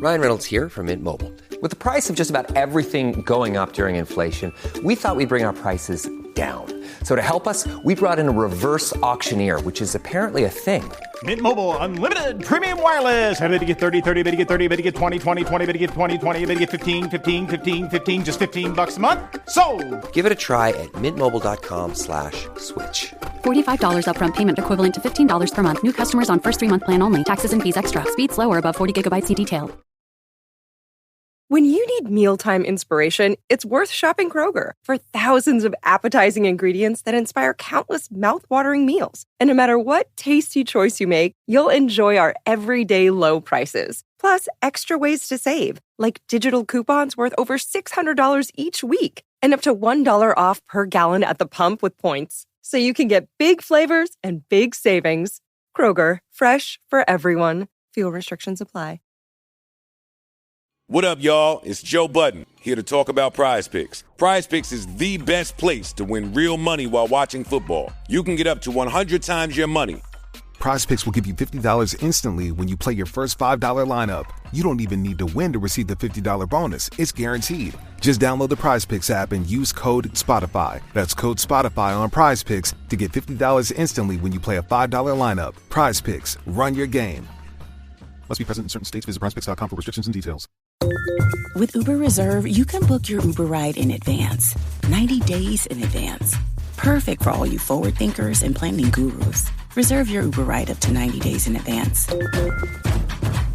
Ryan Reynolds here from Mint Mobile. With the price of just about everything going up during inflation, we thought we'd bring our prices down. So to help us, we brought in a reverse auctioneer, which is apparently a thing. Mint Mobile Unlimited Premium Wireless. How to get 30, 30, bit to get 30, bit to get 20, 20, 20, bit to get 20, 20, bit to get 15, 15, 15, 15, just $15 a month? Sold! Give it a try at mintmobile.com/switch. $45 upfront payment equivalent to $15 per month. New customers on first 3-month plan only. Taxes and fees extra. Speed slower above 40 gigabytes. See detail. When you need mealtime inspiration, it's worth shopping Kroger for thousands of appetizing ingredients that inspire countless mouth-watering meals. And no matter what tasty choice you make, you'll enjoy our everyday low prices. Plus, extra ways to save, like digital coupons worth over $600 each week and up to $1 off per gallon at the pump with points. So you can get big flavors and big savings. Kroger, fresh for everyone. Fuel restrictions apply. What up, y'all? It's Joe Budden, here to talk about Prize Picks. Prize Picks is the best place to win real money while watching football. You can get up to 100 times your money. Prize Picks will give you $50 instantly when you play your first $5 lineup. You don't even need to win to receive the $50 bonus. It's guaranteed. Just download the Prize Picks app and use code SPOTIFY. That's code SPOTIFY on Prize Picks to get $50 instantly when you play a $5 lineup. Prize Picks. Run your game. Must be present in certain states. Visit prizepicks.com for restrictions and details. With Uber Reserve, you can book your Uber ride in advance, 90 days in advance. Perfect for all you forward thinkers and planning gurus. Reserve your Uber ride up to 90 days in advance.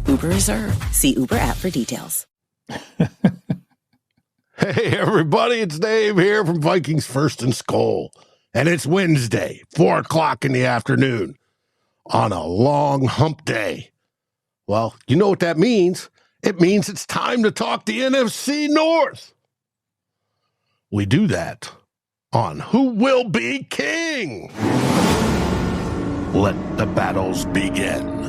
Uber Reserve. See Uber app for details. Hey, everybody, it's Dave here from Vikings First and SKOL. And it's Wednesday, 4 o'clock in the afternoon on a long hump day. Well, you know what that means. It means it's time to talk the NFC North. We do that on Who Will Be King. Let the battles begin.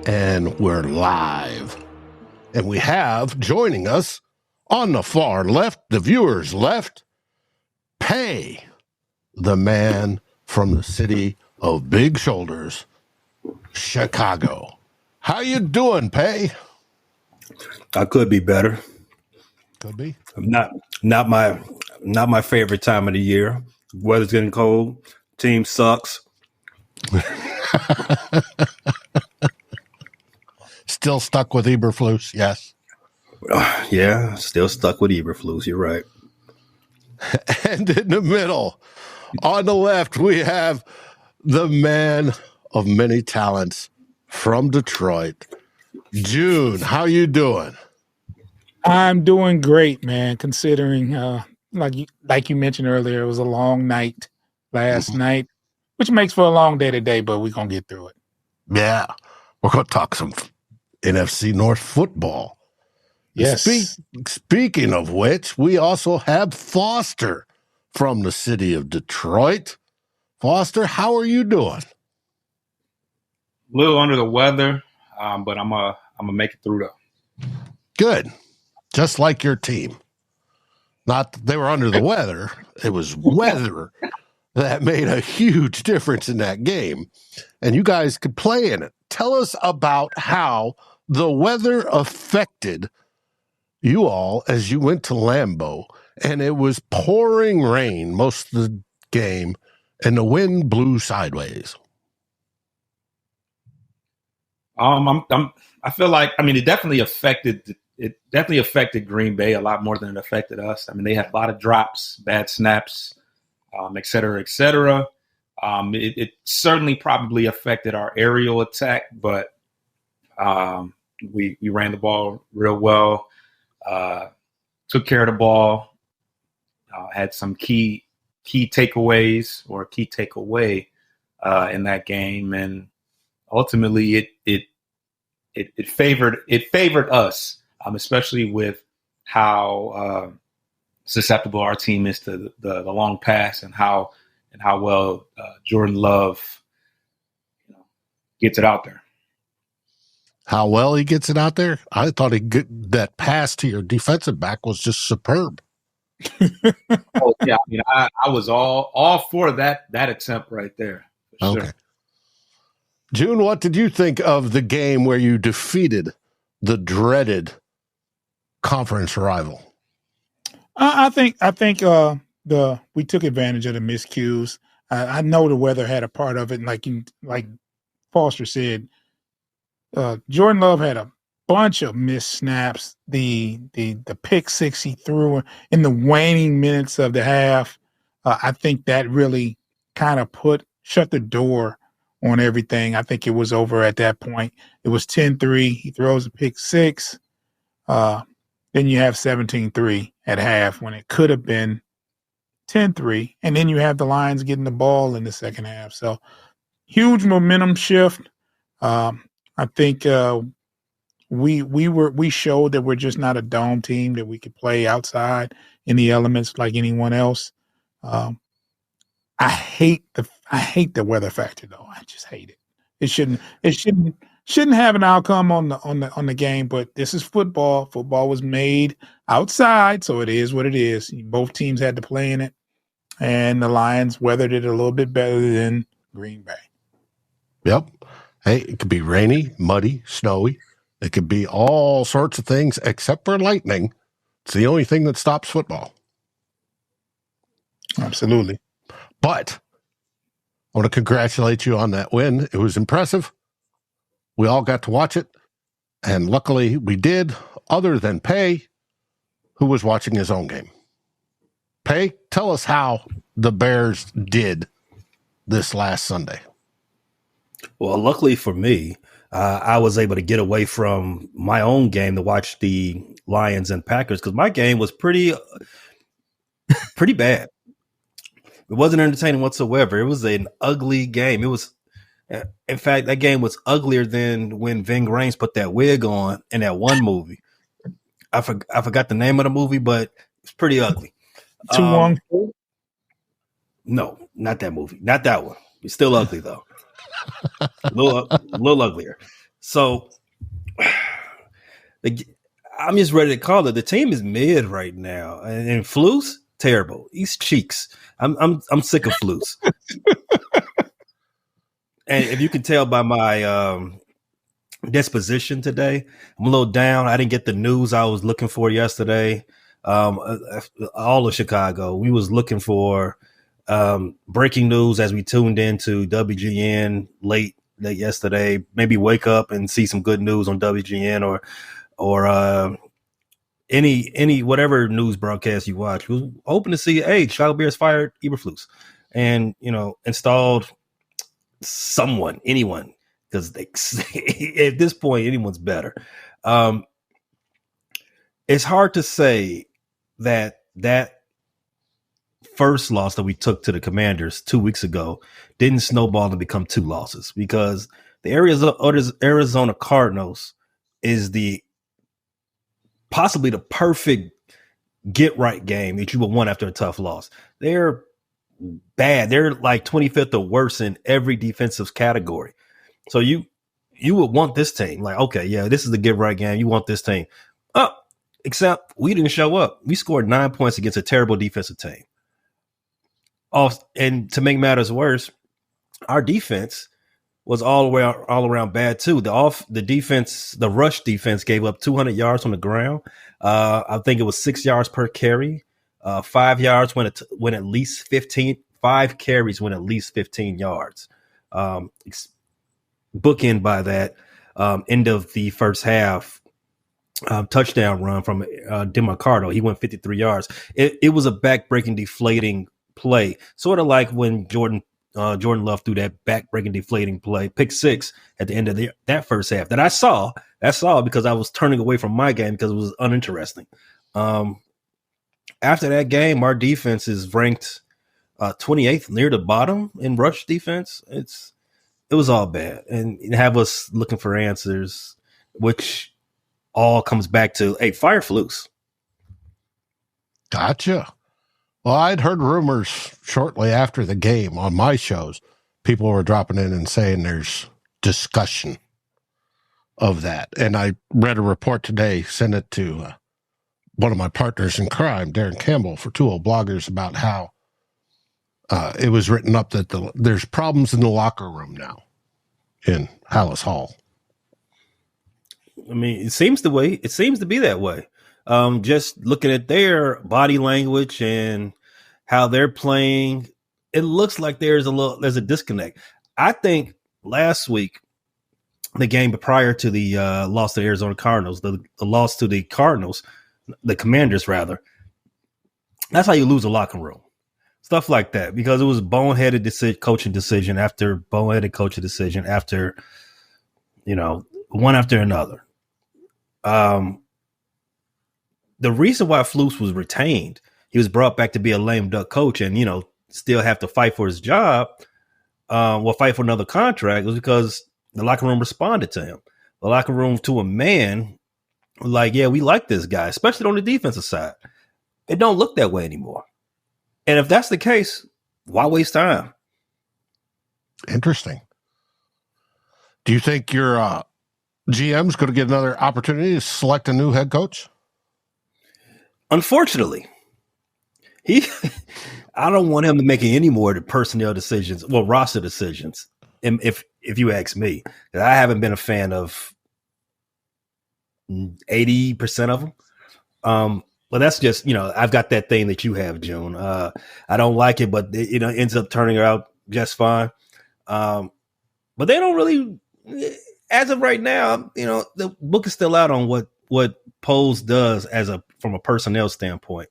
And we're live. And we have joining us on the far left, the viewers left, Pay, the man from the city of big shoulders, Chicago. How you doing, Pay? I could be better. Could be. Not my favorite time of the year. Weather's getting cold. Team sucks. Still stuck with Eberflus, yes. Yeah, still stuck with Eberflus. You're right. And in the middle, on the left, we have the man of many talents from Detroit, June. How you doing? I'm doing great, man, considering, like you mentioned earlier, it was a long night last night, which makes for a long day today, but we're going to get through it. Yeah, we're going to talk some NFC North football. Yes. Speaking of which, we also have Foster from the city of Detroit. Foster, how are you doing? A little under the weather, but I'm gonna make it through though. Good. Just like your team. Not that they were under the weather. It was weather that made a huge difference in that game. And you guys could play in it. Tell us about how the weather affected you all as you went to Lambeau, and it was pouring rain most of the game, and the wind blew sideways. I feel like, it definitely affected Green Bay a lot more than it affected us. They had a lot of drops, bad snaps, et cetera, et cetera. It certainly probably affected our aerial attack, but we ran the ball real well, took care of the ball, had some key takeaways or a key takeaway in that game, and ultimately it favored us. especially with how susceptible our team is to the long pass and how well Jordan Love gets it out there. How well he gets it out there? I thought that pass to your defensive back was just superb. Oh yeah, I mean, I was all for that attempt right there. Okay. Sure. June, what did you think of the game where you defeated the dreaded conference rival? I think we took advantage of the miscues. I know the weather had a part of it, and like Foster said, Jordan Love had a bunch of missed snaps. The pick six he threw in the waning minutes of the half, I think that really kind of shut the door on everything. I think it was over at that point. It was 10-3. He throws a pick six. Then you have 17-3 at half when it could have been 10-3. And then you have the Lions getting the ball in the second half. So huge momentum shift. I think we showed that we're just not a dome team, that we could play outside in the elements like anyone else. I hate the weather factor though. I just hate it. It shouldn't have an outcome on the game, but this is football. Football was made outside, so it is what it is. Both teams had to play in it, and the Lions weathered it a little bit better than Green Bay. Yep. Hey, it could be rainy, muddy, snowy. It could be all sorts of things except for lightning. It's the only thing that stops football. Absolutely. But I want to congratulate you on that win. It was impressive. We all got to watch it, and luckily we did, other than Pay, who was watching his own game. Pay, tell us how the Bears did this last Sunday. Well, luckily for me, I was able to get away from my own game to watch the Lions and Packers because my game was pretty bad. It wasn't entertaining whatsoever. It was an ugly game. It was, in fact, that game was uglier than when Ving Rhames put that wig on in that one movie. I forgot the name of the movie, but it's pretty ugly. No, not that movie. Not that one. It's still ugly though. A little uglier. So I'm just ready to call it. The team is mid right now, and Flus terrible. He's cheeks. I'm sick of Flus. And if you can tell by my disposition today, I'm a little down. I didn't get the news I was looking for yesterday. All of Chicago, we was looking for breaking news as we tuned into WGN late yesterday. Maybe wake up and see some good news on WGN or any whatever news broadcast you watch. We was hoping to see, hey, Chicago Bears fired Eberflus and installed anyone, because at this point anyone's better. It's hard to say that first loss that we took to the Commanders 2 weeks ago didn't snowball and become two losses, because the Arizona Cardinals is possibly the perfect get right game that you would want after a tough loss. They're bad. They're like 25th or worse in every defensive category. So you would want this team, like, okay, yeah, this is the get right game. You want this team. Except we didn't show up. We scored 9 points against a terrible defensive team. And to make matters worse, our defense was all around bad too. The defense, the rush defense, gave up 200 yards on the ground. I think it was 6 yards per carry. 5 yards when at least 15. 5 carries when at least 15 yards. Bookend by that end of the first half. Touchdown run from DeMarcado. He went 53 yards. It was a back-breaking, deflating play, sort of like when Jordan Love threw that back-breaking, deflating play, pick six at the end of that first half that I saw because I was turning away from my game because it was uninteresting. After that game, our defense is ranked 28th, near the bottom in rush defense. It was all bad, and have us looking for answers, which all comes back to, hey, fire Flus. Gotcha. Well, I'd heard rumors shortly after the game on my shows. People were dropping in and saying there's discussion of that. And I read a report today, sent it to one of my partners in crime, Darren Campbell, for 2 bloggers, about how it was written up that there's problems in the locker room now in Hallis Hall. I mean, it seems to be that way. Just looking at their body language and how they're playing, it looks like there's a disconnect. I think last week, the game prior to the loss to the Arizona Cardinals, the loss to the Cardinals, the Commanders rather, that's how you lose a locker room. Stuff like that, because it was boneheaded coaching decision after boneheaded coaching decision after, one after another. The reason why Flus was retained, he was brought back to be a lame duck coach and, still have to fight for his job, fight for another contract, was because the locker room responded to him. The locker room, to a man, was like, yeah, we like this guy, especially on the defensive side. It don't look that way anymore. And if that's the case, why waste time? Interesting. Do you think your GM's going to get another opportunity to select a new head coach? Unfortunately, I don't want him to make any more of the personnel decisions, roster decisions. If you ask me, I haven't been a fan of 80% of them. But that's just, I've got that thing that you have, June. I don't like it, but it ends up turning out just fine. But they don't really, as of right now, the book is still out on what Poles does from a personnel standpoint.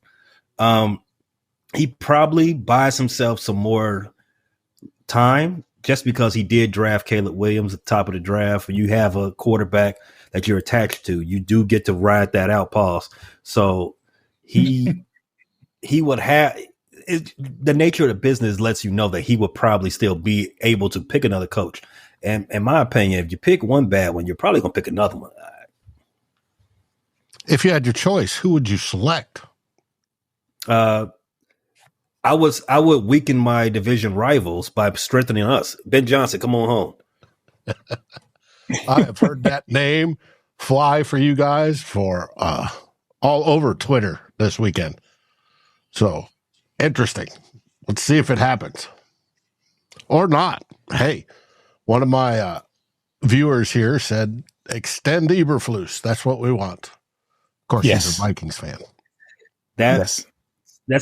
He probably buys himself some more time just because he did draft Caleb Williams at the top of the draft. You have a quarterback that you're attached to. You do get to ride that out, pause. So he would have the nature of the business lets you know that he would probably still be able to pick another coach. And in my opinion, if you pick one bad one, you're probably going to pick another one. If you had your choice, who would you select? I would weaken my division rivals by strengthening us. Ben Johnson, come on home. I have heard that name fly for you guys for all over Twitter this weekend. So interesting. Let's see if it happens or not. Hey, one of my viewers here said, extend Eberflus. That's what we want. Of course, he's a Vikings fan. That's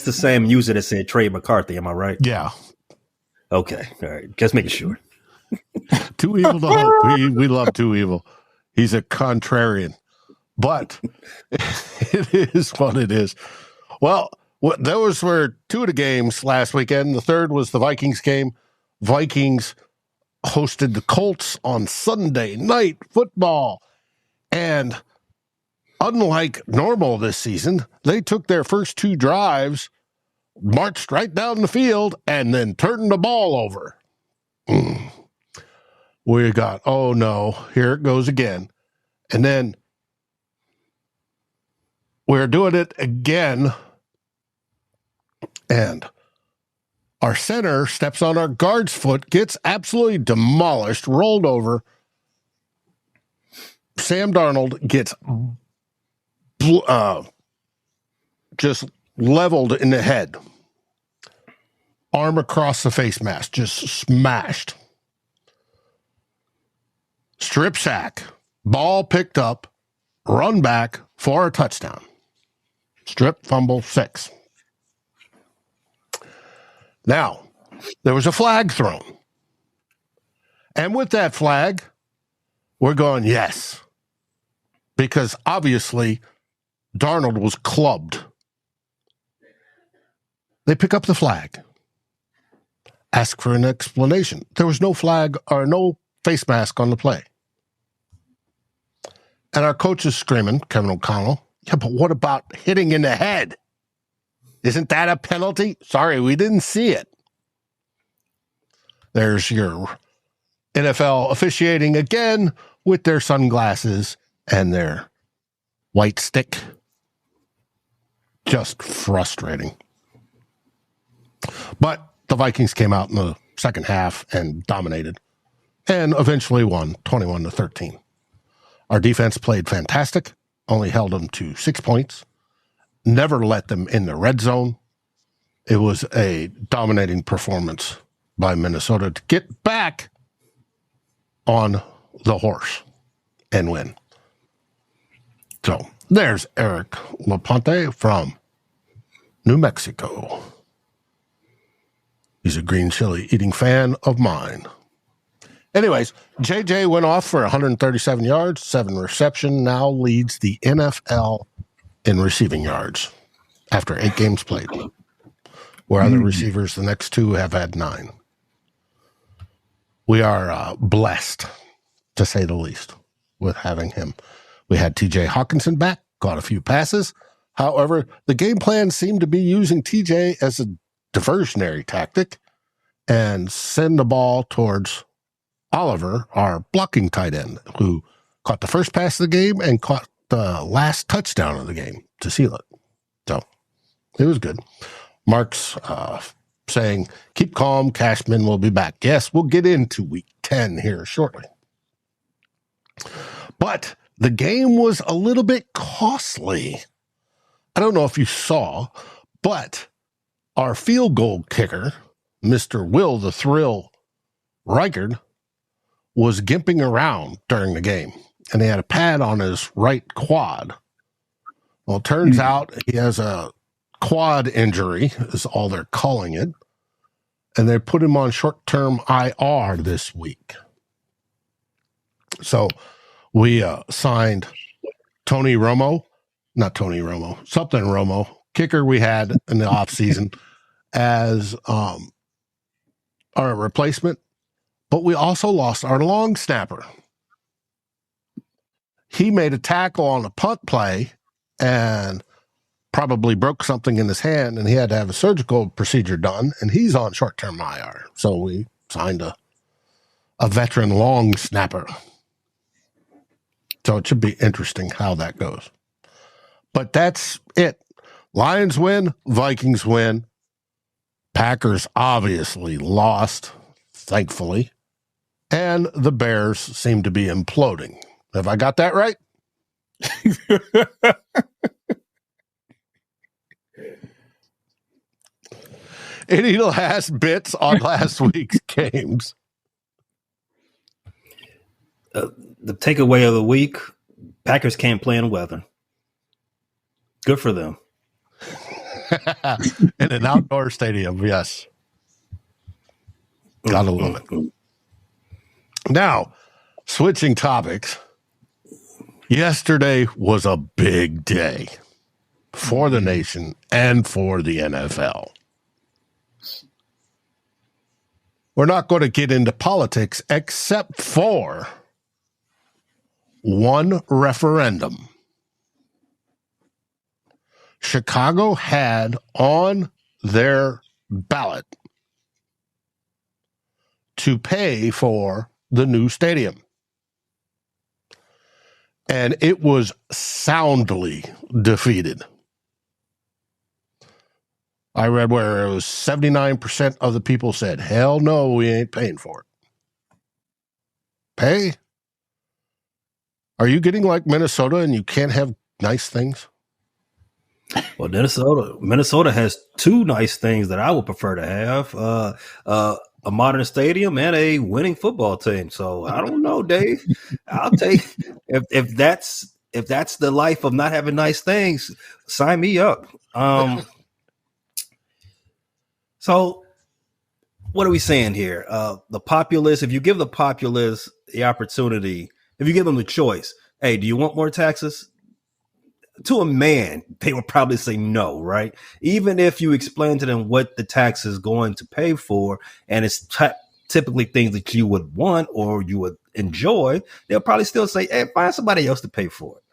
the same user that said Trey McCarthy. Am I right? Yeah. Okay. All right. Just making sure. Too evil to hope. We love Too Evil. He's a contrarian, but it is what it is. Well, those were 2 of the games last weekend. The third was the Vikings game. Vikings hosted the Colts on Sunday Night Football. And unlike normal this season, they took their first 2 drives, marched right down the field, and then turned the ball over. We got, oh no, here it goes again. And then we're doing it again. And our center steps on our guard's foot, gets absolutely demolished, rolled over. Sam Darnold gets just leveled in the head. Arm across the face mask, just smashed. Strip sack, ball picked up, run back for a touchdown. Strip, fumble, 6. Now, there was a flag thrown. And with that flag, we're going, yes. Because obviously, Darnold was clubbed. They pick up the flag. Ask for an explanation. There was no flag or no face mask on the play. And our coach is screaming, Kevin O'Connell, yeah, but what about hitting in the head? Isn't that a penalty? Sorry, we didn't see it. There's your NFL officiating again with their sunglasses and their white stick. Just frustrating. But the Vikings came out in the second half and dominated and eventually won 21-13. Our defense played fantastic, only held them to 6 points, never let them in the red zone. It was a dominating performance by Minnesota to get back on the horse and win. So there's Eric Laponte from New Mexico. He's a green chili eating fan of mine. Anyways, JJ went off for 137 yards, 7 reception, now leads the NFL in receiving yards after 8 games played, where other receivers, the next 2, have had 9. We are blessed, to say the least, with having him. We had TJ Hawkinson back, caught a few passes. However, the game plan seemed to be using TJ as a diversionary tactic and send the ball towards Oliver, our blocking tight end, who caught the first pass of the game and caught the last touchdown of the game to seal it. So it was good. Mark's saying, keep calm, Cashman will be back. Yes, we'll get into week 10 here shortly. But the game was a little bit costly. I don't know if you saw, but our field goal kicker, Mr. Will the Thrill Reichard, was gimping around during the game, and he had a pad on his right quad. Well, it turns out he has a quad injury, is all they're calling it, and they put him on short-term IR this week. So we signed something Romo, kicker we had in the offseason as our replacement, but we also lost our long snapper. He made a tackle on a punt play and probably broke something in his hand, and he had to have a surgical procedure done, and he's on short-term IR. So we signed a veteran long snapper. So it should be interesting how that goes. But that's it. Lions win, Vikings win. Packers obviously lost, thankfully. And the Bears seem to be imploding. Have I got that right? Any last bits on last week's games? The takeaway of the week, Packers can't play in weather. Good for them. In an outdoor stadium, yes. Gotta love it. Now, switching topics. Yesterday was a big day for the nation and for the NFL. We're not going to get into politics except for one referendum. Chicago had on their ballot to pay for the new stadium. And it was soundly defeated. I read where it was 79% of the people said, hell no, we ain't paying for it. Pay? Are you getting like Minnesota and you can't have nice things? Well, Minnesota has 2 nice things that I would prefer to have. A modern stadium and a winning football team. So I don't know, Dave. I'll take if that's the life of not having nice things, sign me up. So what are we saying here? The populace, if you give the populace the opportunity, if you give them the choice, hey, do you want more taxes? To a man, they would probably say no, right? Even if you explain to them what the tax is going to pay for, and it's typically things that you would want or you would enjoy, they'll probably still say, hey, find somebody else to pay for it.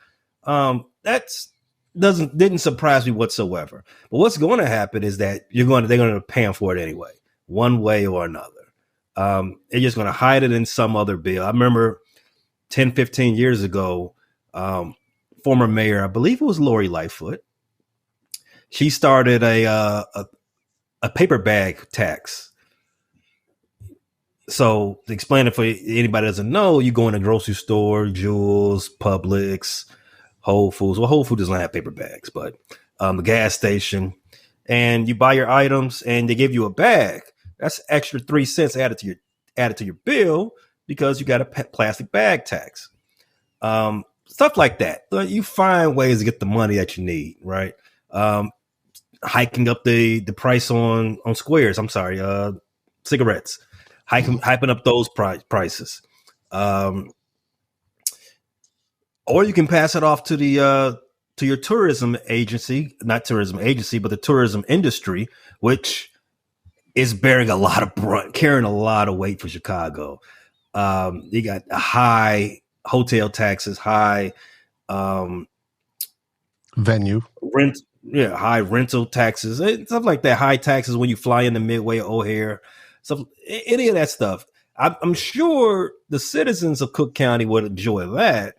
Didn't surprise me whatsoever. But what's going to happen is that they're going to pay for it anyway, one way or another. They're just going to hide it in some other bill. I remember 10, 15 years ago, former mayor, I believe it was Lori Lightfoot. She started a paper bag tax. So to explain it for anybody that doesn't know, you go in a grocery store, Jewel's, Publix, Whole Foods. Well, Whole Foods doesn't have paper bags, but the gas station, and you buy your items and they give you a bag. That's extra 3 cents added to your bill because you got a plastic bag tax. Stuff like that. You find ways to get the money that you need, right? Hiking up the price on squares. I'm sorry, cigarettes. Hyping up those prices. Or you can pass it off to your tourism agency, not tourism agency, but the tourism industry, which is bearing a lot of carrying a lot of weight for Chicago. You got high hotel taxes, high venue rent, high rental taxes, stuff like that. High taxes when you fly into Midway, O'Hare, stuff. Any of that stuff. I'm sure the citizens of Cook County would enjoy that,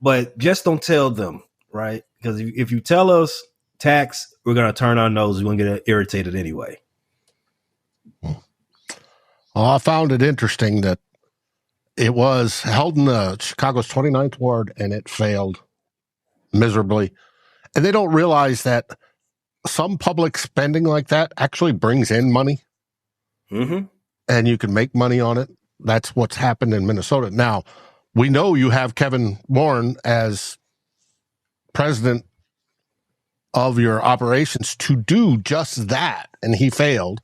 but just don't tell them, right? Because if you tell us tax, we're going to turn our nose. We're going to get irritated anyway. Well, I found it interesting that it was held in the Chicago's 29th ward and it failed miserably. And they don't realize that some public spending like that actually brings in money. Mm-hmm. And you can make money on it. That's what's happened in Minnesota. Now, we know you have Kevin Warren as president of your operations to do just that, and he failed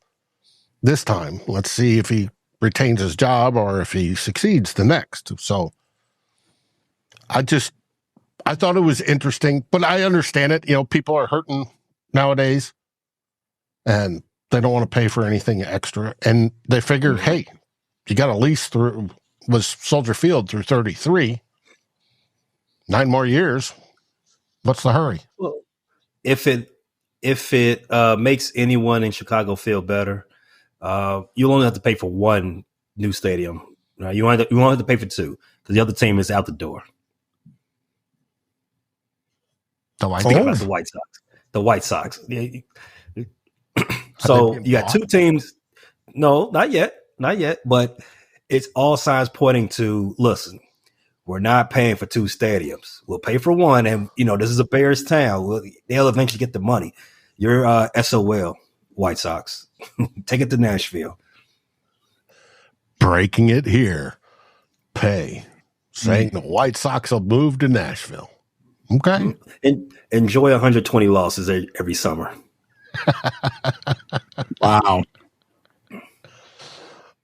this time. Let's see if he retains his job or if he succeeds the next. So I thought it was interesting, but I understand it. People are hurting nowadays, and they don't want to pay for anything extra. And they figure, hey, you got a lease was Soldier Field through 33, 9 more years. What's the hurry? Well, if it makes anyone in Chicago feel better, you'll only have to pay for one new stadium. Right? You won't have to pay for 2 because the other team is out the door. The White Sox. The White Sox. So you got 2 teams. No, not yet. But it's all signs pointing to, listen, we're not paying for 2 stadiums. We'll pay for one. And, this is a Bears town. They'll eventually get the money. You're SOL, White Sox. Take it to Nashville. Breaking it here. Pay. Saying the White Sox will move to Nashville. Okay. And enjoy 120 losses every summer. Wow.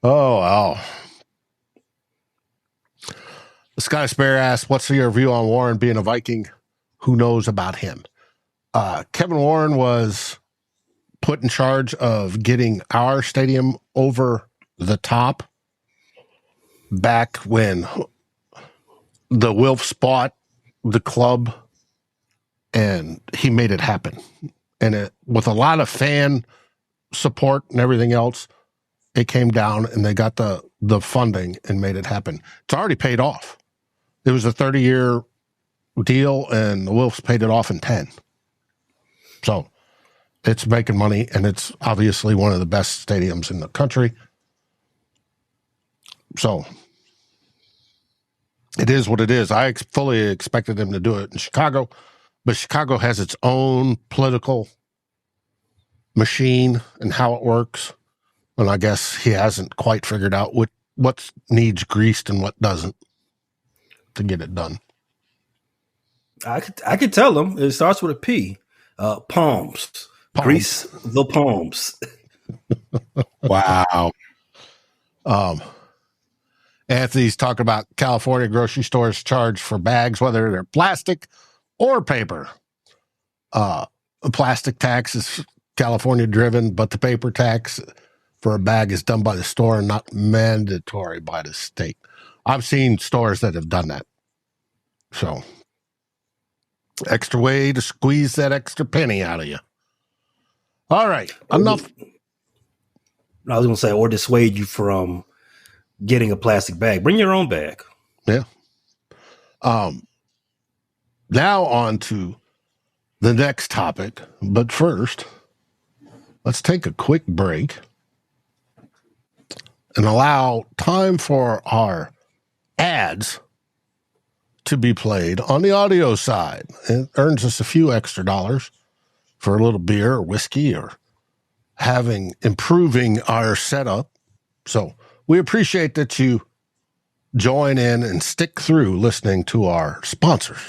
Oh, wow. Sky Spare asked, what's your view on Warren being a Viking? Who knows about him? Kevin Warren was put in charge of getting our stadium over the top back when the Wilfs bought the club, and he made it happen. And with a lot of fan support and everything else, it came down and they got the funding and made it happen. It's already paid off. It was a 30-year deal, and the Wilfs paid it off in 10. So it's making money, and it's obviously one of the best stadiums in the country. So it is what it is. I fully expected them to do it in Chicago, but Chicago has its own political machine and how it works. And I guess he hasn't quite figured out what needs greased and what doesn't to get it done. I could tell him. It starts with a P. Palms. Grease the palms. Wow. Anthony's talking about California grocery stores charge for bags, whether they're plastic or paper. A plastic tax is California driven, but the paper tax for a bag is done by the store and not mandatory by the state. I've seen stores that have done that. So, extra way to squeeze that extra penny out of you. All right, enough. I was going to say, or dissuade you from getting a plastic bag. Bring your own bag. Yeah. Now on to the next topic. But first, let's take a quick break and allow time for our ads to be played on the audio side. It earns us a few extra dollars for a little beer or whiskey or improving our setup. So we appreciate that you join in and stick through listening to our sponsors.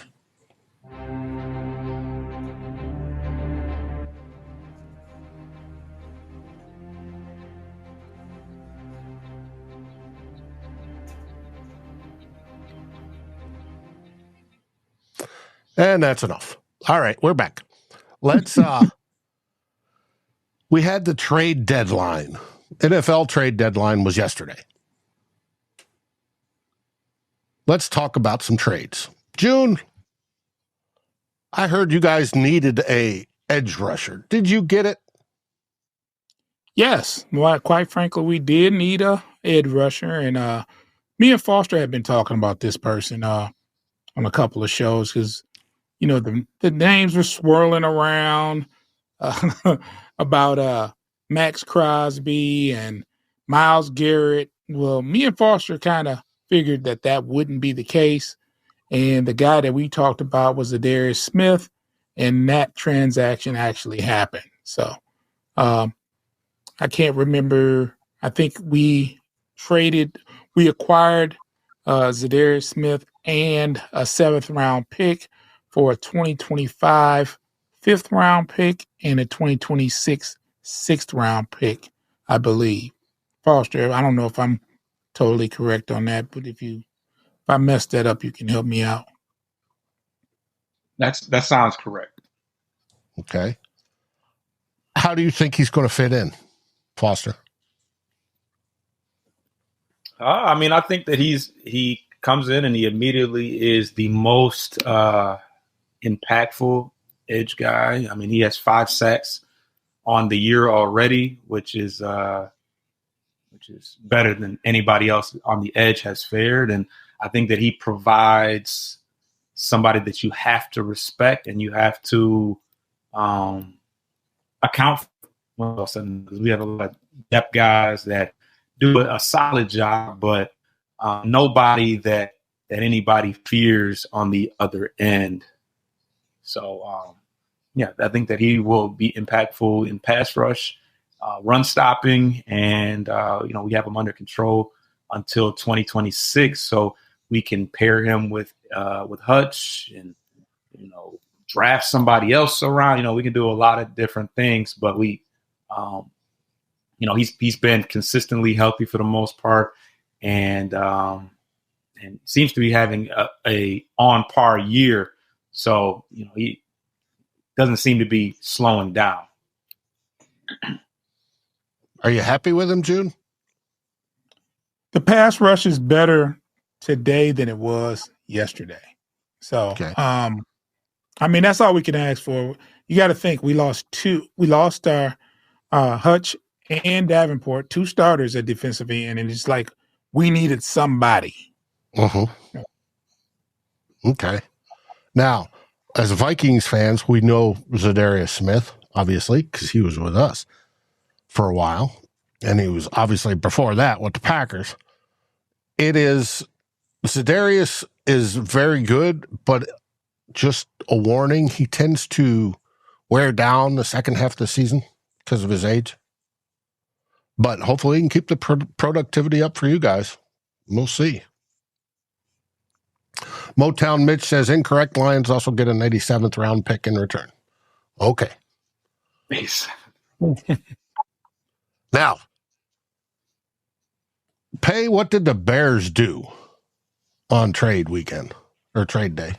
And that's enough. All right, we're back. Let's we had the trade deadline. NFL trade deadline was yesterday. Let's talk about some trades. June, I heard you guys needed a edge rusher. Did you get it? Yes. Well, quite frankly, we did need a edge rusher. And me and Foster had been talking about this person on a couple of shows because, you know, the names were swirling around about Max Crosby and Myles Garrett. Well, me and Foster kind of figured that wouldn't be the case. And the guy that we talked about was Zadarius Smith, and that transaction actually happened. So I can't remember. I think we acquired Zadarius Smith and a 7th-round pick for a 2025 5th-round pick and a 2026 6th-round pick, I believe. Foster, I don't know if I'm totally correct on that, but if I messed that up, you can help me out. That sounds correct. Okay. How do you think he's going to fit in, Foster? I mean, I think that he comes in and he immediately is the most impactful edge guy. I mean, he has 5 sacks on the year already, which is better than anybody else on the edge has fared. And I think that he provides somebody that you have to respect and you have to account for. Well, we have a lot of depth guys that do a solid job, but nobody that anybody fears on the other end. So, I think that he will be impactful in pass rush, run stopping, and we have him under control until 2026. So we can pair him with Hutch and draft somebody else around. We can do a lot of different things, but we. He's been consistently healthy for the most part, and seems to be having a on par year. So he doesn't seem to be slowing down. Are you happy with him, June? The pass rush is better today than it was yesterday. So, okay. I mean, that's all we can ask for. You got to think we lost our Hutch and Davenport, 2 starters at defensive end, and it's like we needed somebody. Mm-hmm. Okay. Now, as Vikings fans, we know Zadarius Smith, obviously, because he was with us for a while, and he was obviously before that with the Packers. Zadarius is very good, but just a warning, he tends to wear down the second half of the season because of his age. But hopefully he can keep the productivity up for you guys. We'll see. Motown Mitch says incorrect. Lions also get an 87th round pick in return. Okay. Nice. Now, Pay, what did the Bears do on trade weekend or trade day?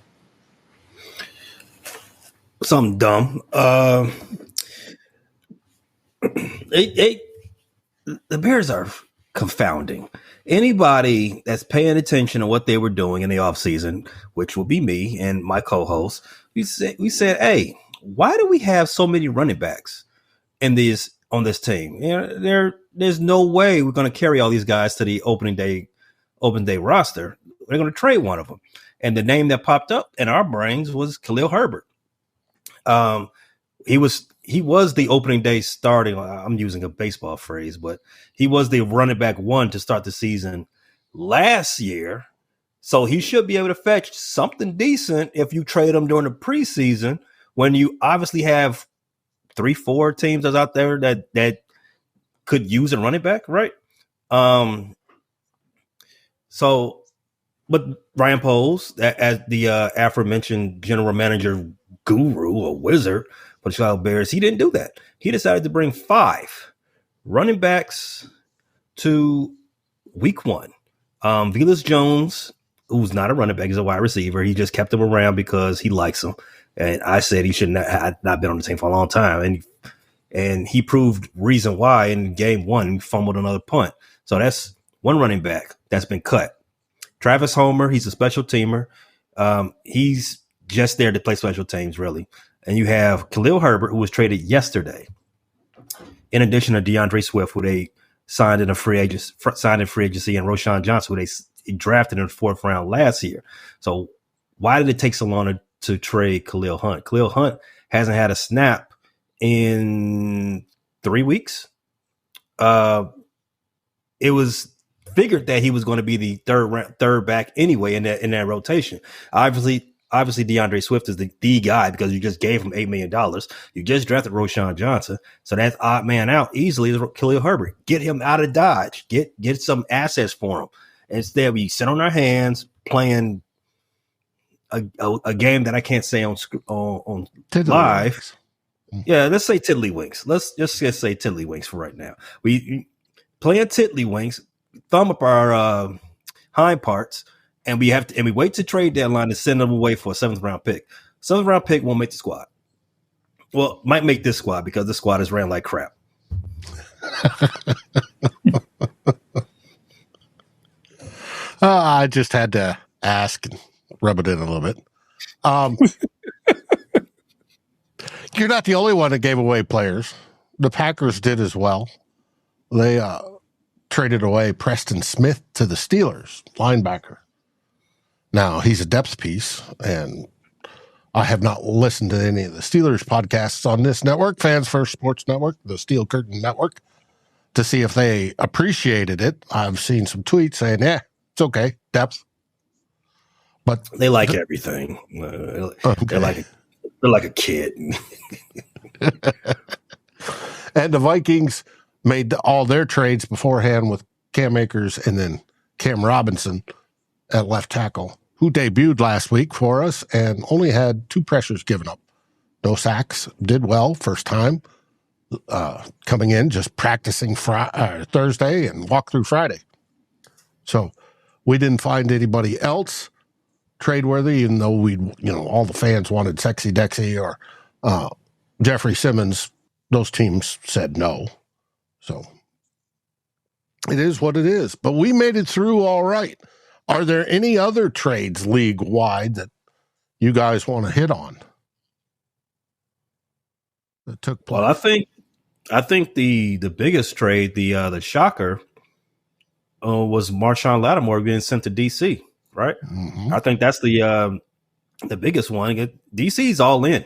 Something dumb. The Bears are confounding. Anybody that's paying attention to what they were doing in the offseason, which will be me and my co-host, we said, hey, why do we have so many running backs on this team? There's no way we're going to carry all these guys to the opening day roster. They're going to trade one of them. And the name that popped up in our brains was Khalil Herbert. He was the opening day starting. I'm using a baseball phrase, but he was the running back one to start the season last year. So he should be able to fetch something decent if you trade him during the preseason, when you obviously have 3-4 teams that's out there that could use a running back, right? But Ryan Poles, as the aforementioned general manager guru or wizard for the Chicago Bears, he didn't do that. He decided to bring 5 running backs to week 1. Velus Jones, who's not a running back, he's a wide receiver. He just kept him around because he likes him. And I said he should not have not been on the team for a long time. And he proved reason why in game 1. He fumbled another punt. So that's one running back that's been cut. Travis Homer, he's a special teamer. He's just there to play special teams, really. And you have Khalil Herbert, who was traded yesterday, in addition to DeAndre Swift, who they signed in free agency, and Roschon Johnson, who they drafted in the 4th round last year. So why did it take so long to trade Khalil Hunt? Khalil Hunt hasn't had a snap in 3 weeks. It was figured that he was going to be the third back anyway in that rotation. Obviously DeAndre Swift is the guy because you just gave him $8 million. You just drafted Roschon Johnson. So that's odd man out easily is Khalil Herbert. Get him out of Dodge. Get some assets for him. Instead, we sit on our hands playing a game that I can't say on live. Yeah, let's say tiddlywinks. Let's just say tiddlywinks for right now. We playing tiddlywinks, thumb up our hind parts, and we wait to trade deadline to send them away for a 7th round pick. 7th round pick won't make the squad. Well, might make this squad because the squad is ran like crap. I just had to ask and rub it in a little bit. You're not the only one that gave away players. The Packers did as well. They traded away Preston Smith to the Steelers, linebacker. Now, he's a depth piece, and I have not listened to any of the Steelers podcasts on this network, Fans First Sports Network, the Steel Curtain Network, to see if they appreciated it. I've seen some tweets saying, it's okay, depth. But they like everything. Okay. They're like a kid. And the Vikings made all their trades beforehand with Cam Akers and then Cam Robinson at left tackle, who debuted last week for us and only had 2 pressures given up. No sacks, did well first time coming in, just practicing Thursday and walk through Friday. So we didn't find anybody else trade-worthy, even though all the fans wanted Sexy Dexy or Jeffrey Simmons. Those teams said no. So it is what it is. But we made it through all right. Are there any other trades league-wide that you guys want to hit on that took place? Well, I think the biggest trade, the shocker, was Marshawn Lattimore being sent to DC. Right, mm-hmm. I think that's the biggest one. DC's all in.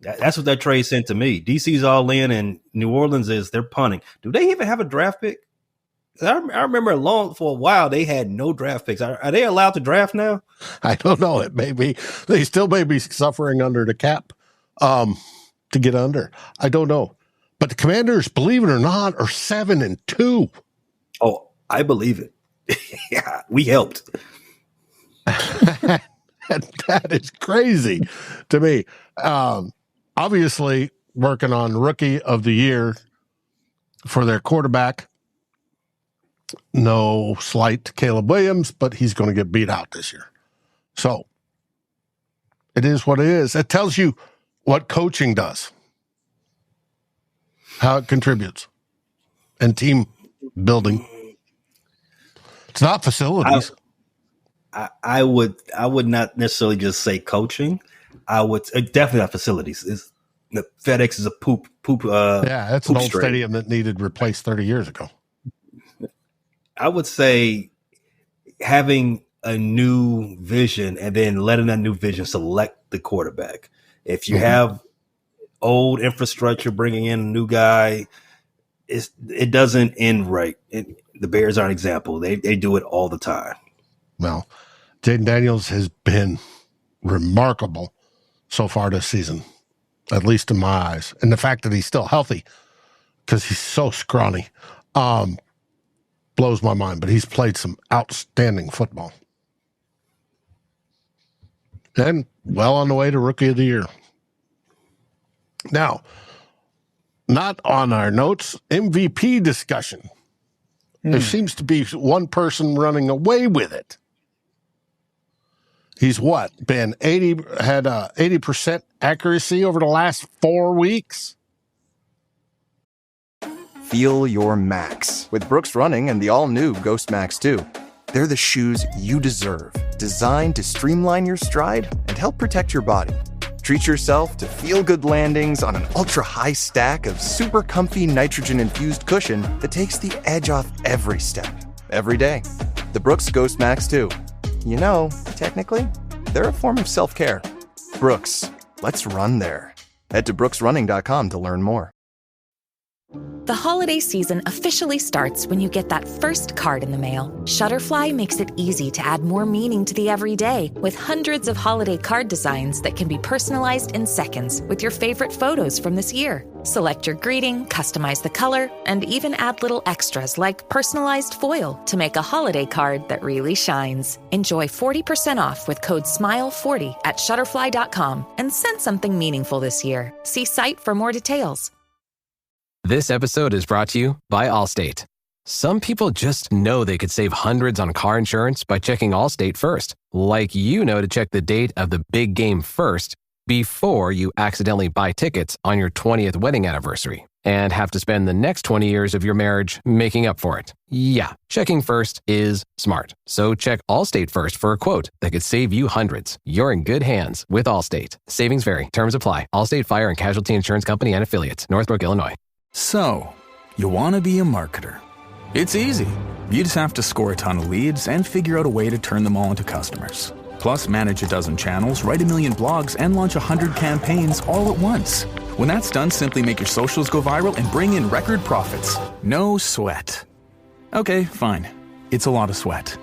That's what that trade sent to me. DC's all in, and New Orleans they're punting. Do they even have a draft pick? I remember for a while they had no draft picks. Are they allowed to draft now? I don't know. It may be they still may be suffering under the cap to get under. I don't know, but the Commanders, believe it or not, are 7-2. Oh, I believe it. Yeah, we helped. That is crazy to me. Obviously, working on Rookie of the Year for their quarterback. No slight to Caleb Williams, but he's going to get beat out this year. So it is what it is. It tells you what coaching does, how it contributes, and team building. It's not facilities. I would not necessarily just say coaching. I would definitely not facilities. FedEx is a poop. That's an old stadium that needed replaced 30 years ago. I would say having a new vision and then letting that new vision select the quarterback. If you have old infrastructure, bringing in a new guy, it doesn't end right. The Bears are an example. They do it all the time. Well, Jayden Daniels has been remarkable so far this season, at least in my eyes. And the fact that he's still healthy, because he's so scrawny, blows my mind. But he's played some outstanding football. And well on the way to Rookie of the Year. Now, not on our notes, MVP discussion. There seems to be one person running away with it. He's been 80% accuracy over the last 4 weeks? Feel your max with Brooks Running and the all-new Ghost Max 2. They're the shoes you deserve, designed to streamline your stride and help protect your body. Treat yourself to feel-good landings on an ultra-high stack of super comfy nitrogen-infused cushion that takes the edge off every step, every day. The Brooks Ghost Max 2. You know, technically, they're a form of self-care. Brooks, let's run there. Head to brooksrunning.com to learn more. The holiday season officially starts when you get that first card in the mail. Shutterfly makes it easy to add more meaning to the everyday with hundreds of holiday card designs that can be personalized in seconds with your favorite photos from this year. Select your greeting, customize the color, and even add little extras like personalized foil to make a holiday card that really shines. Enjoy 40% off with code SMILE40 at Shutterfly.com and send something meaningful this year. See site for more details. This episode is brought to you by Allstate. Some people just know they could save hundreds on car insurance by checking Allstate first. Like you know to check the date of the big game first before you accidentally buy tickets on your 20th wedding anniversary and have to spend the next 20 years of your marriage making up for it. Yeah, checking first is smart. So check Allstate first for a quote that could save you hundreds. You're in good hands with Allstate. Savings vary. Terms apply. Allstate Fire and Casualty Insurance Company and Affiliates. Northbrook, Illinois. So, you want to be a marketer. It's easy. You just have to score a ton of leads and figure out a way to turn them all into customers. Plus, manage a dozen channels, write 1 million blogs, and launch 100 campaigns all at once. When that's done, simply make your socials go viral and bring in record profits. No sweat. Okay, fine. It's a lot of sweat.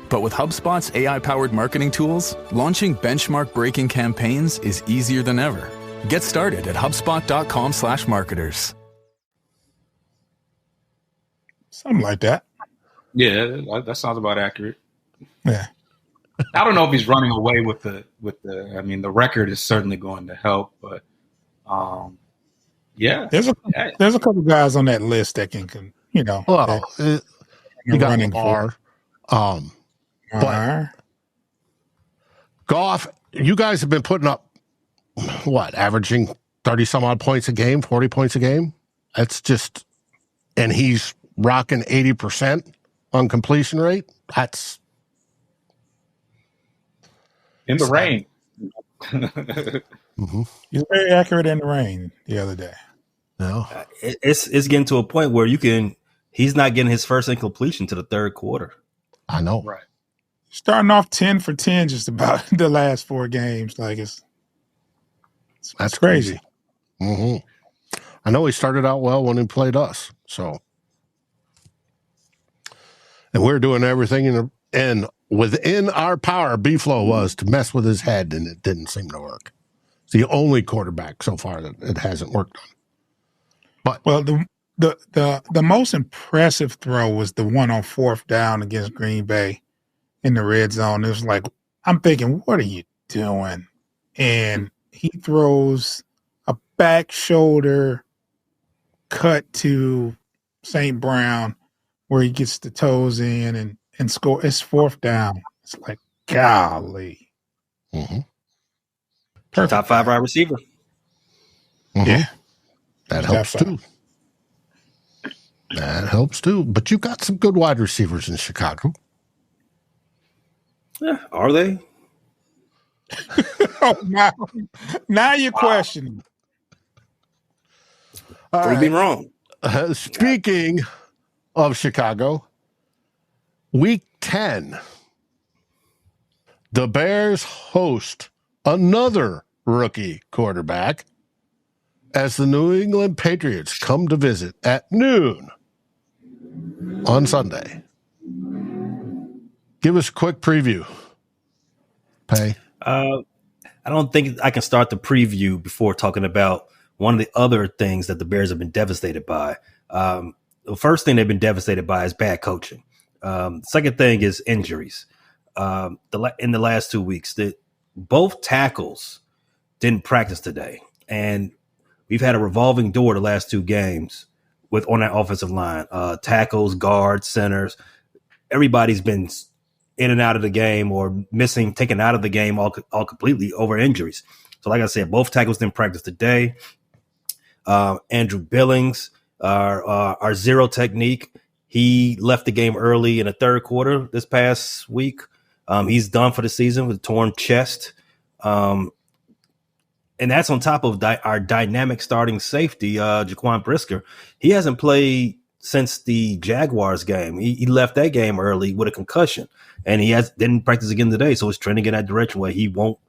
But with HubSpot's AI-powered marketing tools, launching benchmark-breaking campaigns is easier than ever. Get started at HubSpot.com/marketers. Something like that. Yeah, that sounds about accurate. Yeah. I don't know if he's running away with the. I mean, the record is certainly going to help, but yeah, there's a couple guys on that list that can you know. Well, you got Lamar, but Goff. You guys have been putting up averaging 30 some odd points a game, 40 points a game. That's just, and he's rocking 80% on completion rate. That's in the rain. He's very accurate in the rain the other day. No, it's getting to a point where he's not getting his first incompletion to the third quarter. I know. Right. Starting off 10 for 10 just about the last 4 games. Like that's crazy. Mm-hmm. I know he started out well when he played us. So, and we're doing everything and within our power, B-Flow was to mess with his head, and it didn't seem to work. It's the only quarterback so far that it hasn't worked on. But the most impressive throw was the one on 4th down against Green Bay in the red zone. It was like, I'm thinking, what are you doing? And he throws a back shoulder cut to St. Brown where he gets the toes in and score. It's 4th down. It's like, golly. Mm-hmm. Perfect. Top 5 wide receiver. Mm-hmm. Yeah. That helps too. That helps too. But you got some good wide receivers in Chicago. Yeah, are they? Oh, now you're questioning. Prove me wrong. Speaking of Chicago, week 10 the Bears host another rookie quarterback as the New England Patriots come to visit at noon on Sunday. Give us a quick preview. Pay. I don't think I can start the preview before talking about one of the other things that the Bears have been devastated by. The first thing they've been devastated by is bad coaching. Second thing is injuries. In the last 2 weeks, both tackles didn't practice today, and we've had a revolving door the last 2 games on that offensive line. Tackles, guards, centers, everybody's been in and out of the game or taken out of the game all completely over injuries. So like I said, both tackles didn't practice today. Andrew Billings, our zero technique, he left the game early in the third quarter this past week. He's done for the season with a torn chest. And that's on top of our dynamic starting safety, Jaquan Brisker. He hasn't played since the Jaguars game. He left that game early with a concussion, and he didn't practice again today. So it's trending in that direction where he won't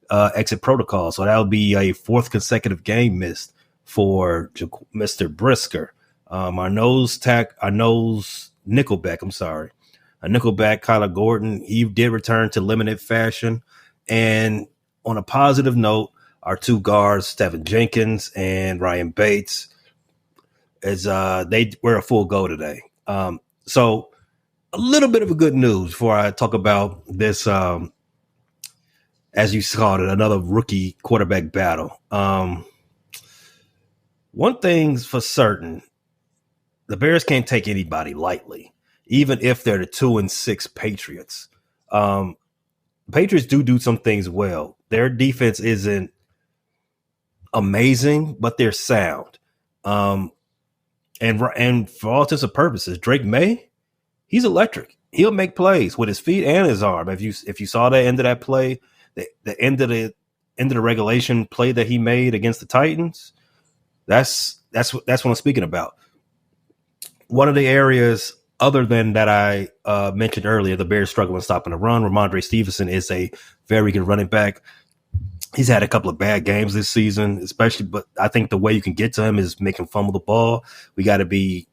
exit protocol. So that'll be a 4th consecutive game missed for Mr. Brisker. Our nose nickelback, Kyler Gordon, he did return to limited fashion. And on a positive note, our 2 guards, Stephen Jenkins and Ryan Bates, they were a full go today. So a little bit of a good news before I talk about this, as you called it, another rookie quarterback battle. One thing's for certain, the Bears can't take anybody lightly, even if they're the 2-6 Patriots. Patriots do some things well. Their defense isn't amazing, but they're sound. And for all intents and purposes, Drake May, he's electric. He'll make plays with his feet and his arm. If you saw the end of that play, the end of the regulation play that he made against the Titans, that's what I'm speaking about. One of the areas other than that I mentioned earlier, the Bears struggling stopping the run. Ramondre Stevenson is a very good running back. He's had a couple of bad games this season, especially, but I think the way you can get to him is make him fumble the ball. We got to we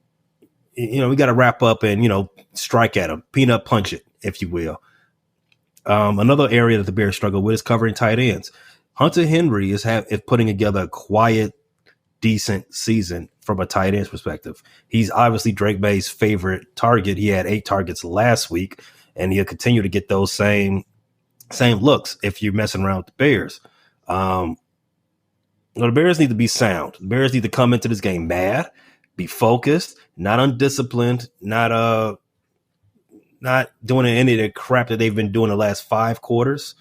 got to wrap up and, strike at him, peanut punch it, if you will. Another area that the Bears struggle with is covering tight ends. Hunter Henry is putting together a quiet, decent season from a tight end's perspective. He's obviously Drake May's favorite target. He had 8 targets last week, and he'll continue to get those same looks if you're messing around with the Bears. The Bears need to be sound. The Bears need to come into this game mad, be focused, not undisciplined, not doing any of the crap that they've been doing the last 5 quarters.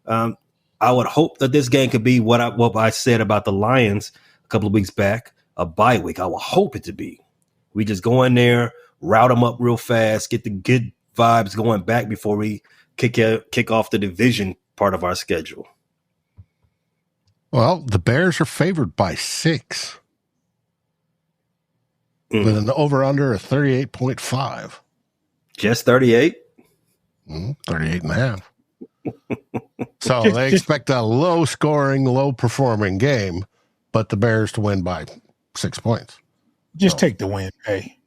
I would hope that this game could be what I said about the Lions a couple of weeks back, a bye week. I would hope it to be. We just go in there, route them up real fast, get the good vibes going back before we kick off the division part of our schedule. Well, the Bears are favored by 6 with an over-under of 38.5. Just 38? 38 and a half. So they expect a low-scoring, low-performing game, but the Bears to win by 6 points. Just take the win, hey.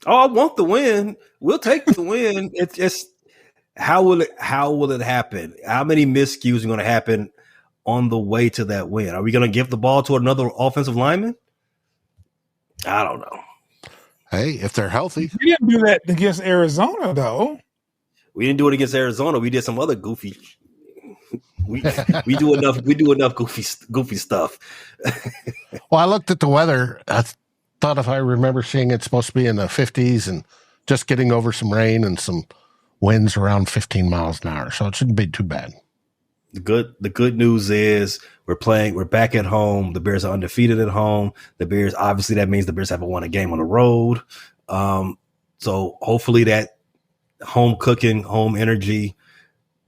Oh, I want the win. We'll take the win. It's just how will it happen? How many miscues are going to happen on the way to that win? Are we going to give the ball to another offensive lineman? I don't know. Hey, if they're healthy. We didn't do that against Arizona, though. We didn't do it against Arizona. We did some other goofy. We do enough. We do enough goofy stuff. Well, I looked at the weather. I thought if I remember seeing it's supposed to be in the 50s and just getting over some rain and some winds around 15 miles an hour. So it shouldn't be too bad. The good news is we're back at home. The Bears are undefeated at home. The Bears, obviously that means the Bears haven't won a game on the road. So hopefully that home cooking, home energy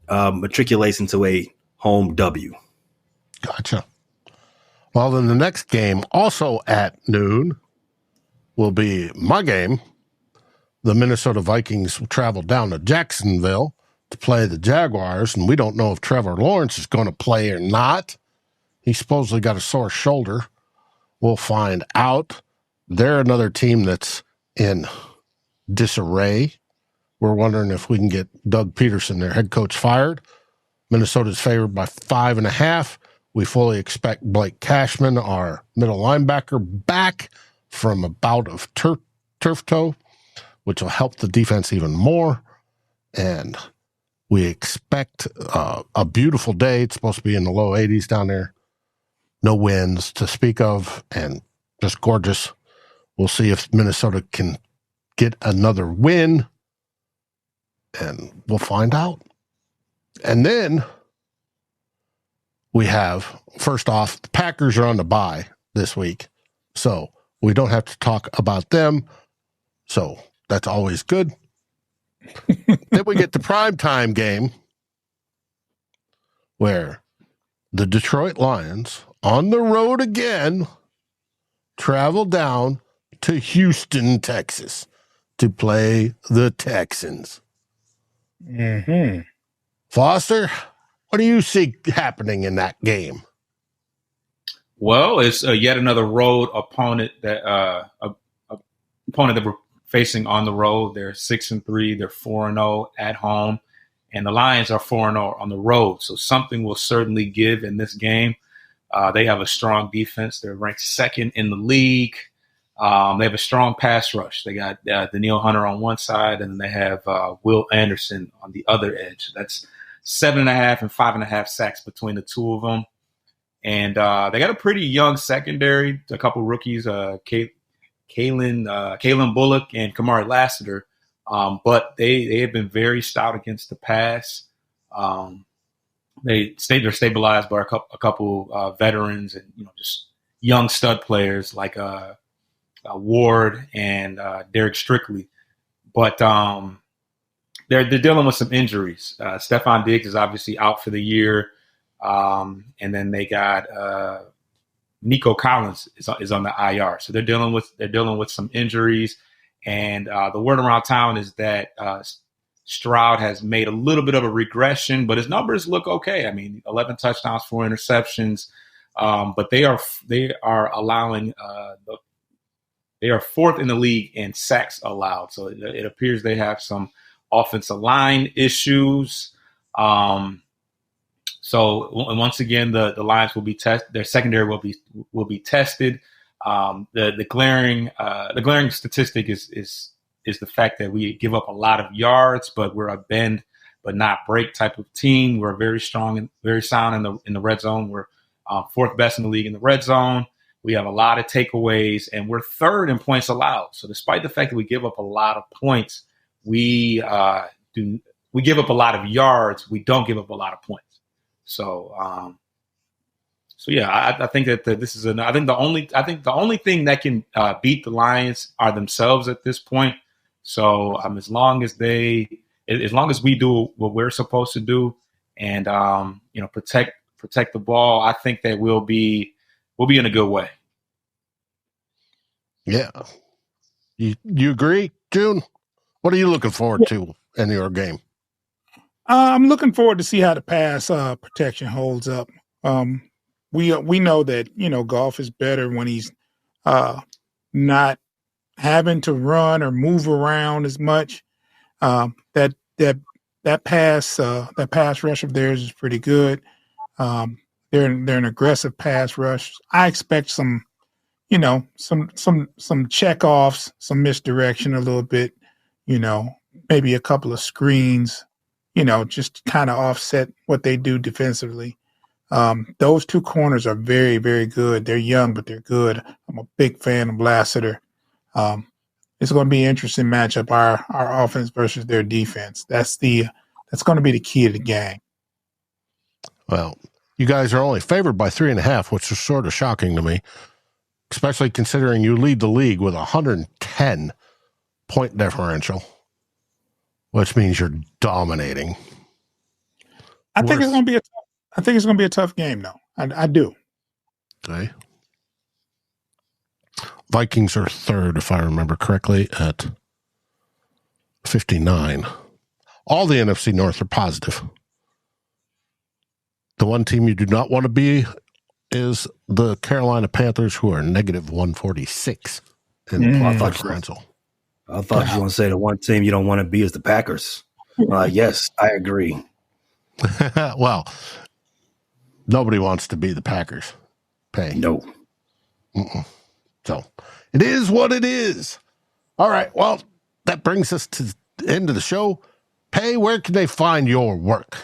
matriculates into a home W. Gotcha. Well, then the next game, also at noon, will be my game. The Minnesota Vikings will travel down to Jacksonville to play the Jaguars, and we don't know if Trevor Lawrence is going to play or not. He supposedly got a sore shoulder. We'll find out. They're another team that's in disarray. We're wondering if we can get Doug Peterson, their head coach, fired. Minnesota's favored by 5.5. We fully expect Blake Cashman, our middle linebacker, back from a bout of turf toe, which will help the defense even more. And we expect a beautiful day. It's supposed to be in the low 80s down there. No winds to speak of, and just gorgeous. We'll see if Minnesota can get another win, and we'll find out. And then we have, first off, the Packers are on the bye this week, so we don't have to talk about them, so that's always good. Then we get the primetime game where the Detroit Lions, on the road again, travel down to Houston, Texas, to play the Texans. Mm-hmm. Foster, what do you see happening in that game? Well, it's yet another road opponent that we're facing on the road. They're 6-3. They're 4-0 at home, and the Lions are 4-0 on the road. So something will certainly give in this game. They have a strong defense. They're ranked second in the league. They have a strong pass rush. They got Danielle Hunter on one side, and they have Will Anderson on the other edge. That's 7.5 and 5.5 sacks between the two of them. And they got a pretty young secondary, a couple rookies, Kalen Bullock and Kamari Lassiter. But they have been very stout against the pass. They're stabilized by a couple veterans and just young stud players like Ward and Derek Strictly. But they're dealing with some injuries. Stephon Diggs is obviously out for the year. And then they got Nico Collins is on the IR. So they're dealing with some injuries. And the word around town is that Stroud has made a little bit of a regression, but his numbers look okay. I mean, 11 touchdowns, 4 interceptions. But they are allowing they are fourth in the league in sacks allowed. So it appears they have some offensive line issues. So once again, the Lions will be tested. Their secondary will be tested. The glaring statistic is the fact that we give up a lot of yards, but we're a bend but not break type of team. We're very strong and very sound in the red zone. We're fourth best in the league in the red zone. We have a lot of takeaways, and we're third in points allowed. So despite the fact that we give up a lot of points, we give up a lot of yards. We don't give up a lot of points. So yeah, I think that this is I think the only thing that can beat the Lions are themselves at this point. So as long as we do what we're supposed to do and protect the ball, I think that we'll be in a good way. Yeah. You agree, June? What are you looking forward to in your game? I'm looking forward to see how the pass protection holds up. We know that, Goff is better when he's not having to run or move around as much. That pass rush of theirs is pretty good. They're an aggressive pass rush. I expect some checkoffs, some misdirection a little bit, maybe a couple of screens, just kind of offset what they do defensively. Those two corners are very, very good. They're young, but they're good. I'm a big fan of Lassiter. It's going to be an interesting matchup, our offense versus their defense. That's going to be the key of the game. Well, you guys are only favored by 3.5, which is sort of shocking to me, especially considering you lead the league with 110 point differential, which means you're dominating. I think it's going to be a tough game, though. I do. Okay. Vikings are third, if I remember correctly, at 59. all the NFC North are positive. The one team you do not want to be is the Carolina Panthers, who are negative 146 in plot differential. I thought you were going to say the one team you don't want to be is the Packers. Yes, I agree. Well, nobody wants to be the Packers. No. So it is what it is. All right. Well, that brings us to the end of the show. Pay, where can they find your work?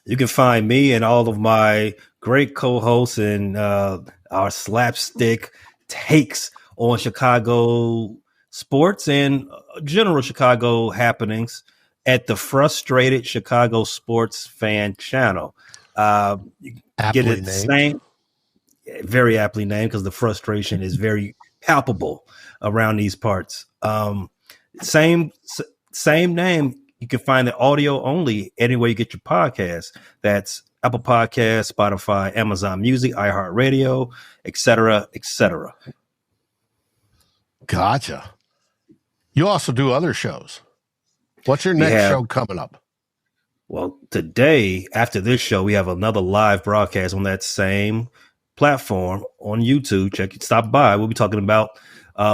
You can find me and all of my great co-hosts and our slapstick takes on Chicago sports and general Chicago happenings at the Frustrated Chicago Sports Fan channel. Get it named. Very aptly named because the frustration is very palpable around these parts. Same name. You can find the audio only anywhere you get your podcasts. That's Apple Podcasts, Spotify, Amazon Music, iHeartRadio, etc., etc. Gotcha. You also do other shows. What's your next show coming up? Well, today, after this show, we have another live broadcast on that same platform on YouTube. Stop by. We'll be talking about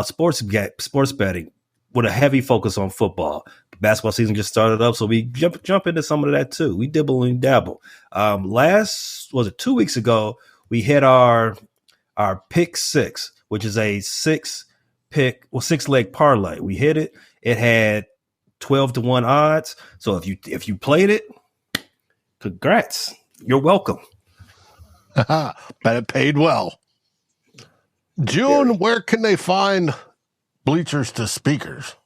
sports betting with a heavy focus on football. Basketball season just started up, so we jump into some of that too. We dibble and dabble. 2 weeks ago, we hit our pick six, which is a six leg parlay. We hit it. It had 12-1 odds. So if you played it, congrats. You're welcome. Bet it paid well. June, where can they find Bleachers to Speakers?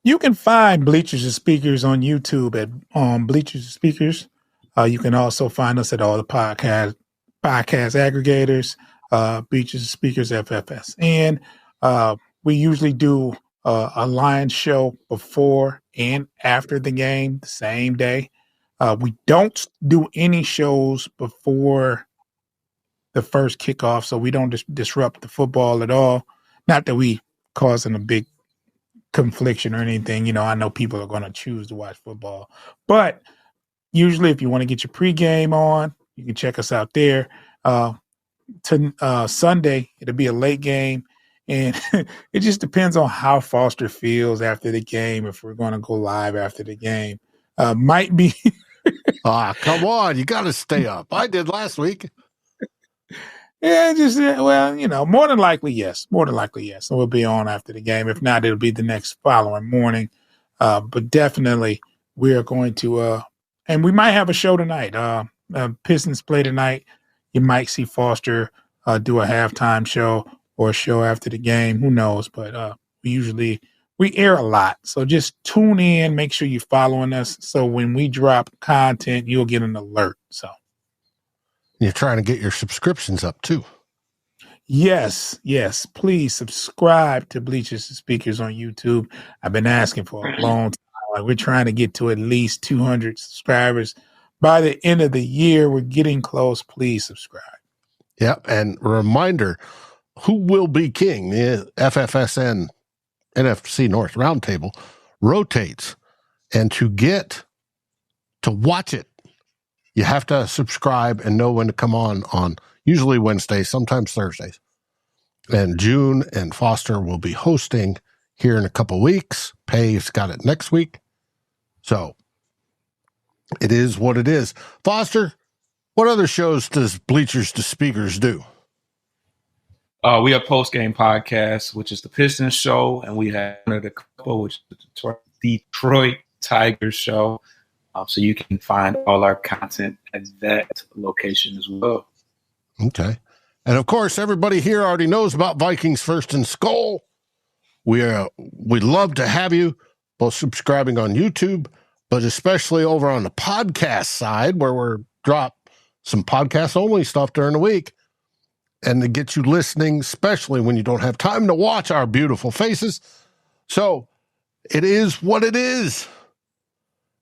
You can find Bleachers to Speakers on YouTube at Bleachers to Speakers. You can also find us at all the podcast aggregators, Bleachers to Speakers FFS. And we usually do a Lions show before and after the game, the same day. We don't do any shows before the first kickoff, so we don't disrupt the football at all. Not that we causing a big confliction or anything. I know people are going to choose to watch football, but usually if you want to get your pregame on, you can check us out there. Sunday, it'll be a late game, and it just depends on how Foster feels after the game, if we're going to go live after the game. Might be. Come on. You got to stay up. I did last week. Yeah, more than likely, yes. So we'll be on after the game. If not, it'll be the next following morning. But definitely we are going to, and we might have a show tonight. Pistons play tonight. You might see Foster do a halftime show or a show after the game. Who knows? But we air a lot. So just tune in, make sure you're following us. So when we drop content, you'll get an alert. So. You're trying to get your subscriptions up too. Yes. Please subscribe to Bleachers to Speakers on YouTube. I've been asking for a long time. We're trying to get to at least 200 subscribers by the end of the year. We're getting close. Please subscribe. Yep. And a reminder, who will be king? The FFSN NFC North Roundtable rotates. And to watch it, you have to subscribe and know when to come on usually Wednesdays, sometimes Thursdays. And June and Foster will be hosting here in a couple weeks. Pay's got it next week. So it is what it is. Foster, what other shows does Bleachers to Speakers do? We have post-game podcasts, which is the Pistons show, and we have another couple, which is the Detroit Tigers show. So you can find all our content at that location as well. Okay. And of course, everybody here already knows about Vikings First and SKOL. We'd love to have you both subscribing on YouTube, but especially over on the podcast side where we're drop some podcast only stuff during the week and to get you listening, especially when you don't have time to watch our beautiful faces. So it is what it is.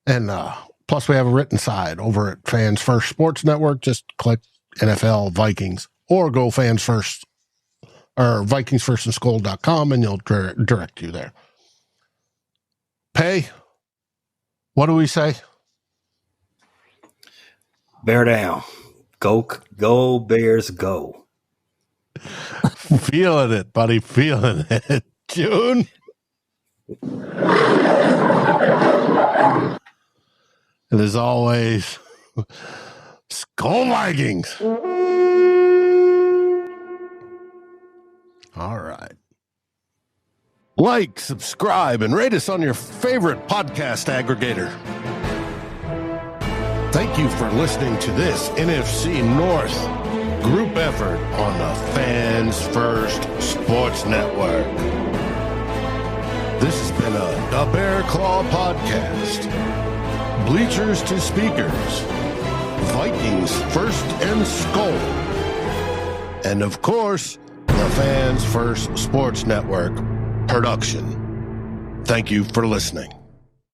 And plus we have a written side over at Fans First Sports Network. Just click NFL Vikings or go Fans First or VikingsFirstandSKOL.com and you'll direct you there. Pay, What do we say? Bear down. Go Bears, go. Feeling it, buddy. Feeling it. June. And as always, SKOL Vikings. All right. Like, subscribe, and rate us on your favorite podcast aggregator. Thank you for listening to this NFC North group effort on the Fans First Sports Network. This has been a The Bear Claw Podcast. Bleachers to Speakers. Vikings First and SKOL. And of course, the Fans First Sports Network production. Thank you for listening.